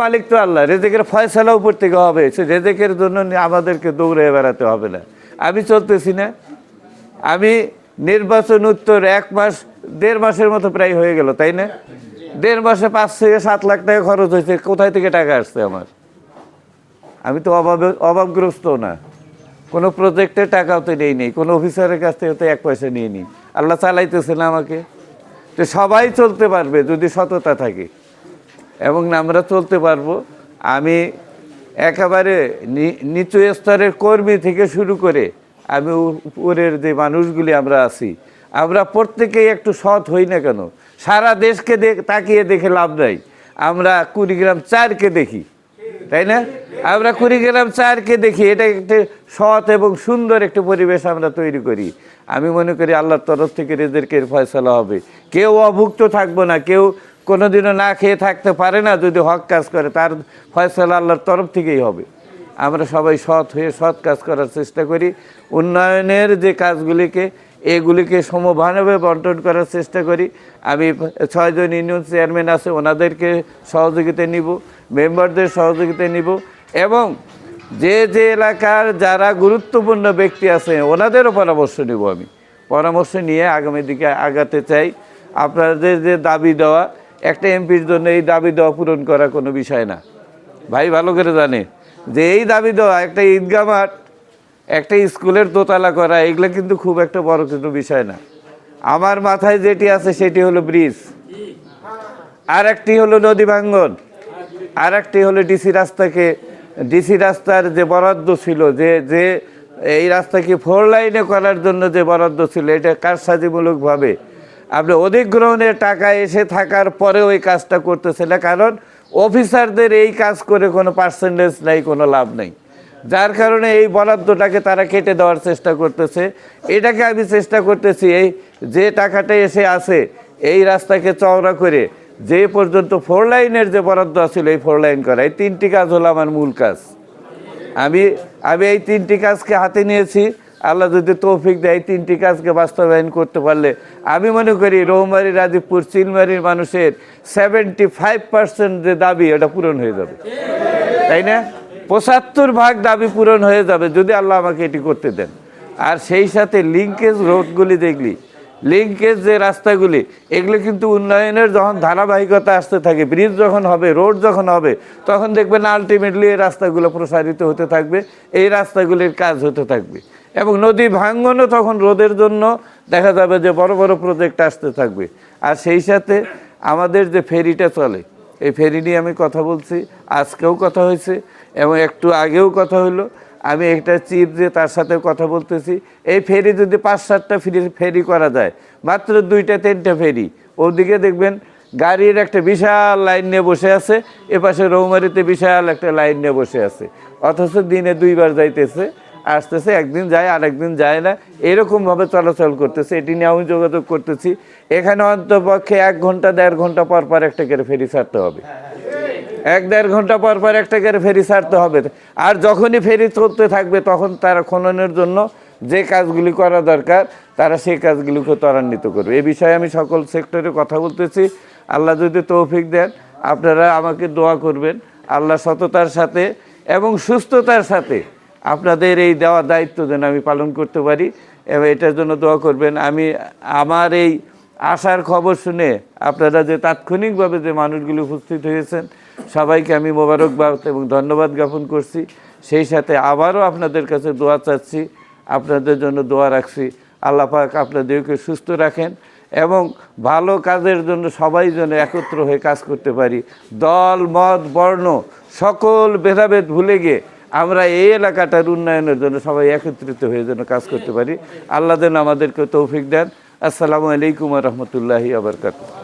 মালিক তো আল্লাহ, রেজেকের ফয়সালা উপর থেকে হবে, সে রেজেকের জন্য আমাদেরকে দৌড়ে বেড়াতে হবে না। আমি চলতেছি না, আমি নির্বাচন উত্তর 1 মাস 1.5 মাসের মতো প্রায় হয়ে গেল, তাই না? 1.5 মাসে 5 থেকে 7 লাখ টাকা খরচ হয়েছে, কোথায় থেকে টাকা আসছে আমার? আমি তো অভাবগ্রস্ত না, কোনো প্রজেক্টের টাকাও তো নেই, কোনো অফিসারের কাছ থেকে তো 1 পয়সা নিয়ে নিই, আল্লাহ চালাইতেছে না আমাকে। তো সবাই চলতে পারবে যদি সততা থাকে, এবং আমরা চলতে পারবো। আমি একেবারে নিচু স্তরের কর্মী থেকে শুরু করে আমি উপরের যে মানুষগুলি আমরা আছি, আমরা প্রত্যেকেই একটু সৎ হই না কেন? সারা দেশকে তাকিয়ে দেখে লাভ নাই, আমরা কুড়িগ্রাম 4কে দেখি, তাই না? আমরা কুড়িগ্রাম 4কে দেখি, এটা একটা সৎ এবং সুন্দর একটা পরিবেশ আমরা তৈরি করি। আমি মনে করি আল্লাহর তরফ থেকে রেজেকের ফয়সালা হবে, কেউ অভুক্ত থাকবো না, কেউ কোনোদিনও না খেয়ে থাকতে পারে না। যদি হক কাজ করে তার ফয়সালা আল্লাহর তরফ থেকেই হবে। আমরা সবাই সৎ হয়ে সৎ কাজ করার চেষ্টা করি, উন্নয়নের যে কাজগুলিকে এগুলিকে সমভাবে বন্টন করার চেষ্টা করি। আমি 6 জন ইউনিয়ন চেয়ারম্যান আছে, ওনাদেরকে সহযোগিতা নিব, মেম্বারদের সহযোগিতা নিব, এবং যে যে এলাকার যারা গুরুত্বপূর্ণ ব্যক্তি আছে ওনাদেরও পরামর্শ নেব। আমি পরামর্শ নিয়ে আগামী দিকে আগাতে চাই। আপনাদের যে দাবি দেওয়া, একটা এমপির জন্য এই দাবি দেওয়া পূরণ করা কোনো বিষয় না, ভাই ভালো করে জানে যে এই দাবি দেওয়া, একটা ঈদগাহ মাঠ, একটা স্কুলের দোতলা করা, এগুলো কিন্তু খুব একটা বড় কোনো বিষয় না। আমার মাথায় যেটি আছে সেটি হলো ব্রিজ, আর একটি হলো নদী ভাঙ্গন, আর একটি হলো ডিসি রাস্তার যে বরাদ্দ ছিল, যে এই রাস্তাকে 4 লাইনে করার জন্য যে বরাদ্দ ছিল, এটা কারসাজিমূলকভাবে আপনি অধিগ্রহণের টাকা এসে থাকার পরে ওই কাজটা করতেছে না, কারণ অফিসারদের এই কাজ করে কোনো পার্সেন্টেজ নাই, কোনো লাভ নেই, যার কারণে এই বরাদ্দটাকে তারা কেটে দেওয়ার চেষ্টা করতেছে। এটাকে আমি চেষ্টা করতেছি, এই যে টাকাটা এসে আছে এই রাস্তাকে চওড়া করে যে পর্যন্ত 4 লাইনের যে বরাদ্দ ছিল এই 4 লাইন করা, এই 3টি কাজ হলো আমার মূল কাজ। আমি এই 3টি কাজকে হাতে নিয়েছি। আল্লাহ যদি তৌফিক দেয়, এই 3টি কাজকে বাস্তবায়ন করতে পারলে আমি মনে করি রৌমারী, রাজীবপুর, চিলমারির মানুষের 75% যে দাবি এটা পূরণ হয়ে যাবে, তাই না? 75% দাবি পূরণ হয়ে যাবে যদি আল্লাহ আমাকে এটি করতে দেন। আর সেই সাথে লিঙ্কেজ রোডগুলি দেখলি, লিঙ্কেজ যে রাস্তাগুলি, এগুলো কিন্তু উন্নয়নের যখন ধারাবাহিকতা আসতে থাকে, ব্রিজ যখন হবে, রোড যখন হবে, তখন দেখবেন আলটিমেটলি এই রাস্তাগুলো প্রসারিত হতে থাকবে, এই রাস্তাগুলির কাজ হতে থাকবে। এবং নদী ভাঙ্গনও তখন রোদের জন্য দেখা যাবে যে বড় বড় প্রজেক্ট আসতে থাকবে। আর সেই সাথে আমাদের যে ফেরিটা চলে, এই ফেরি নিয়ে আমি কথা বলছি, আজকেও কথা হয়েছে এবং একটু আগেও কথা হলো। আমি একটা চিফ যে তার সাথে কথা বলতেছি, এই ফেরি যদি 5-7টা ফেরি করা যায়, মাত্র 2-3টা ফেরি, ওদিকে দেখবেন গাড়ির একটা বিশাল লাইন নিয়ে বসে আছে, এপাশে রৌমারিতে বিশাল একটা লাইন নিয়ে বসে আছে, অথচ দিনে 2বার যাইতেছে আসতেছে, একদিন যায় আর একদিন যায় না, এরকমভাবে চলাচল করতেছে। এটি নিয়ে আমি যোগাযোগ করতেছি, এখানে অন্তপক্ষে 1 ঘন্টা 1.5 ঘন্টা পর পর একটা করে ফেরি ছাড়তে হবে, 1-1.5 ঘন্টা পর পর একটা করে ফেরি ছাড়তে হবে। আর যখনই ফেরি চলতে থাকবে তখন তারা খননের জন্য যে কাজগুলি করা দরকার তারা সেই কাজগুলিকে ত্বরান্বিত করবে। এই বিষয়ে আমি সকল সেক্টরে কথা বলতেছি। আল্লাহ যদি তৌফিক দেন, আপনারা আমাকে দোয়া করবেন, আল্লাহ সততার সাথে এবং সুস্থতার সাথে আপনাদের এই দেওয়া দায়িত্ব যেন আমি পালন করতে পারি, এবং এটার জন্য দোয়া করবেন। আমি আমার এই আসার খবর শুনে আপনারা যে তাৎক্ষণিকভাবে যে মানুষগুলি উপস্থিত হয়েছেন, সবাইকে আমি মোবারকবাদ এবং ধন্যবাদ জ্ঞাপন করছি। সেই সাথে আবারও আপনাদের কাছে দোয়া চাচ্ছি, আপনাদের জন্য দোয়া রাখছি। আল্লাহ পাক আপনাদেরকে সুস্থ রাখেন এবং ভালো কাজের জন্য সবাই যেন একত্র হয়ে কাজ করতে পারি। দল, মত, বর্ণ সকল ভেদাভেদ ভুলে গিয়ে আমরা এই এলাকাটার উন্নয়নের জন্য সবাই একত্রিত হয়ে যেন কাজ করতে পারি। আল্লাহ যেন আমাদেরকে তৌফিক দেন। আসসালামু আলাইকুম ওয়া রাহমাতুল্লাহি ওয়া বারাকাতুহু।